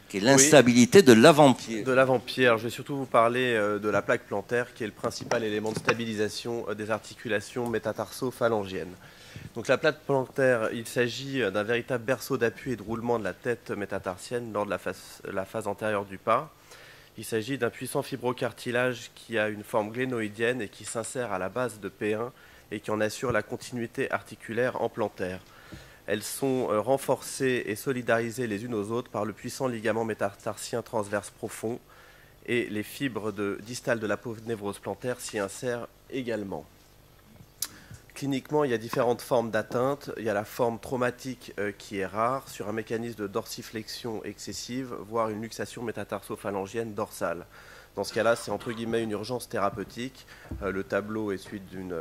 qui est l'instabilité de l'avant-pied. De l'avant-pied. Alors, je vais surtout vous parler de la plaque plantaire, qui est le principal élément de stabilisation des articulations métatarso-phalangiennes. Donc, la plaque plantaire, il s'agit d'un véritable berceau d'appui et de roulement de la tête métatarsienne lors de la phase antérieure du pas. Il s'agit d'un puissant fibrocartilage qui a une forme glénoïdienne et qui s'insère à la base de P1 et qui en assure la continuité articulaire en plantaire. Elles sont renforcées et solidarisées les unes aux autres par le puissant ligament métatarsien transverse profond et les fibres distales de l'aponévrose plantaire s'y insèrent également. Cliniquement, il y a différentes formes d'atteinte. Il y a la forme traumatique qui est rare sur un mécanisme de dorsiflexion excessive, voire une luxation métatarso-phalangienne dorsale. Dans ce cas-là, c'est entre guillemets une urgence thérapeutique. Le tableau est suite d'une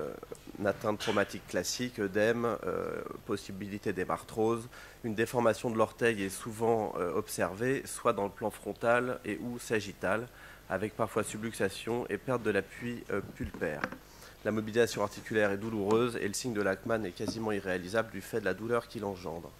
atteinte traumatique classique, œdème, possibilité d'hémarthrose. Une déformation de l'orteil est souvent observée, soit dans le plan frontal et ou sagittal, avec parfois subluxation et perte de l'appui pulpaire. La mobilisation articulaire est douloureuse et le signe de Lachman est quasiment irréalisable du fait de la douleur qu'il engendre.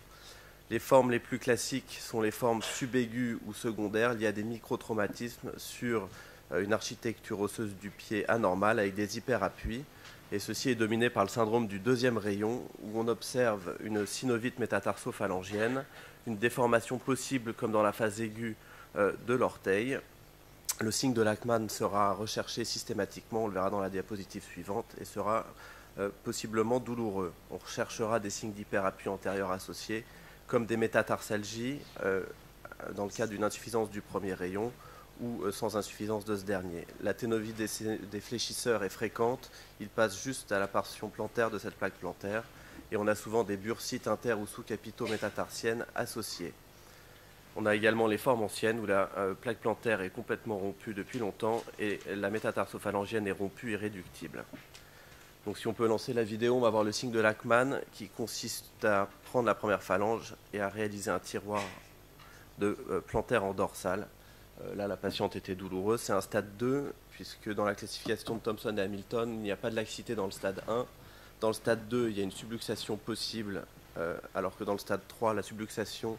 Les formes les plus classiques sont les formes subaiguës ou secondaires liées à des microtraumatismes sur une architecture osseuse du pied anormale avec des hyperappuis. Et ceci est dominé par le syndrome du deuxième rayon où on observe une synovite métatarso-phalangienne, une déformation possible comme dans la phase aiguë de l'orteil. Le signe de Lachman sera recherché systématiquement, on le verra dans la diapositive suivante, et sera possiblement douloureux. On recherchera des signes d'hyperappui antérieur associés, comme des métatarsalgies, dans le cas d'une insuffisance du premier rayon, ou sans insuffisance de ce dernier. La ténovie des fléchisseurs est fréquente, il passe juste à la portion plantaire de cette plaque plantaire, et on a souvent des bursites inter- ou sous-capitaux métatarsiennes associées. On a également les formes anciennes où la plaque plantaire est complètement rompue depuis longtemps et la métatarso-phalangienne est rompue et réductible. Donc si on peut lancer la vidéo, on va voir le signe de Lachman qui consiste à prendre la première phalange et à réaliser un tiroir de plantaire en dorsale. Là, la patiente était douloureuse. C'est un stade 2, puisque dans la classification de Thompson et Hamilton, il n'y a pas de laxité dans le stade 1. Dans le stade 2, il y a une subluxation possible, alors que dans le stade 3, la subluxation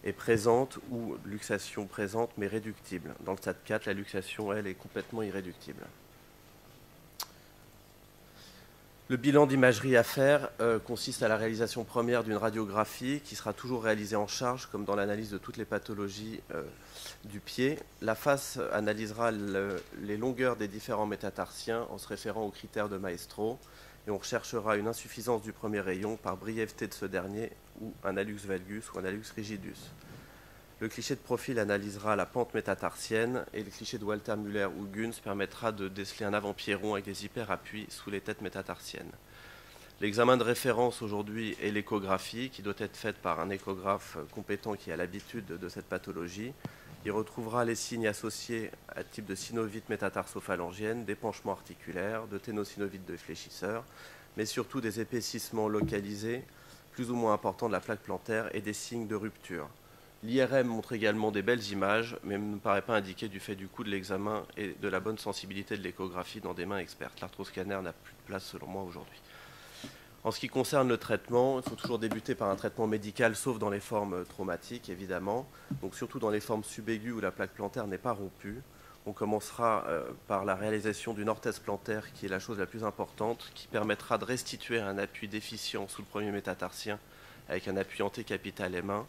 est présente ou luxation présente mais réductible. Dans le stade 4, la luxation, elle, est complètement irréductible. Le bilan d'imagerie à faire consiste à la réalisation première d'une radiographie qui sera toujours réalisée en charge, comme dans l'analyse de toutes les pathologies du pied. La face analysera les longueurs des différents métatarsiens en se référant aux critères de Maestro, et on recherchera une insuffisance du premier rayon par brièveté de ce dernier ou un hallux valgus ou un hallux rigidus. Le cliché de profil analysera la pente métatarsienne et le cliché de Walter Müller ou Gunz permettra de déceler un avant-pied rond avec des hyperappuis sous les têtes métatarsiennes. L'examen de référence aujourd'hui est l'échographie qui doit être faite par un échographe compétent qui a l'habitude de cette pathologie. Il retrouvera les signes associés à type de synovite métatarso-phalangienne, d'épanchement articulaire, de ténosynovite de fléchisseur, mais surtout des épaississements localisés plus ou moins importants de la plaque plantaire et des signes de rupture. L'IRM montre également des belles images, mais ne paraît pas indiquer du fait du coût de l'examen et de la bonne sensibilité de l'échographie dans des mains expertes. L'arthroscanner n'a plus de place selon moi aujourd'hui. En ce qui concerne le traitement, il faut toujours débuter par un traitement médical, sauf dans les formes traumatiques, évidemment. Donc surtout dans les formes subaiguës où la plaque plantaire n'est pas rompue. On commencera par la réalisation d'une orthèse plantaire, qui est la chose la plus importante, qui permettra de restituer un appui déficient sous le premier métatarsien avec un appui antécapital M1,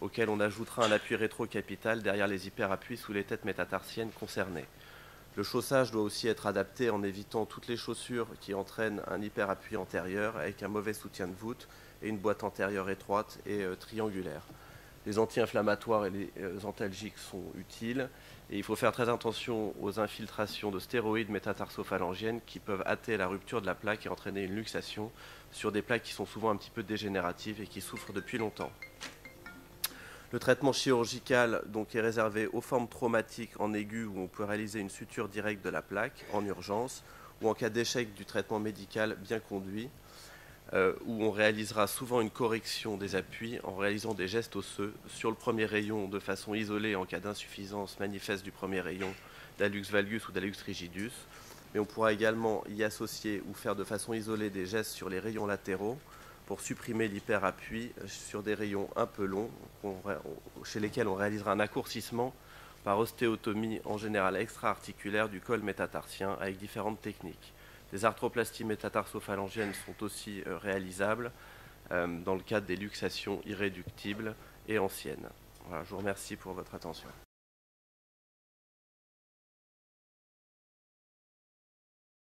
auquel on ajoutera un appui rétrocapital derrière les hyperappuis sous les têtes métatarsiennes concernées. Le chaussage doit aussi être adapté en évitant toutes les chaussures qui entraînent un hyperappui antérieur avec un mauvais soutien de voûte et une boîte antérieure étroite et triangulaire. Les anti-inflammatoires et les antalgiques sont utiles et il faut faire très attention aux infiltrations de stéroïdes métatarso-phalangiennes qui peuvent hâter la rupture de la plaque et entraîner une luxation sur des plaques qui sont souvent un petit peu dégénératives et qui souffrent depuis longtemps. Le traitement chirurgical donc, est réservé aux formes traumatiques en aigu où on peut réaliser une suture directe de la plaque en urgence ou en cas d'échec du traitement médical bien conduit où on réalisera souvent une correction des appuis en réalisant des gestes osseux sur le premier rayon de façon isolée en cas d'insuffisance manifeste du premier rayon d'hallux valgus ou d'hallux rigidus. Mais on pourra également y associer ou faire de façon isolée des gestes sur les rayons latéraux pour supprimer l'hyperappui sur des rayons un peu longs, chez lesquels on réalisera un raccourcissement par ostéotomie en général extra-articulaire du col métatarsien avec différentes techniques. Des arthroplasties métatarsophalangiennes sont aussi réalisables dans le cadre des luxations irréductibles et anciennes. Voilà, je vous remercie pour votre attention.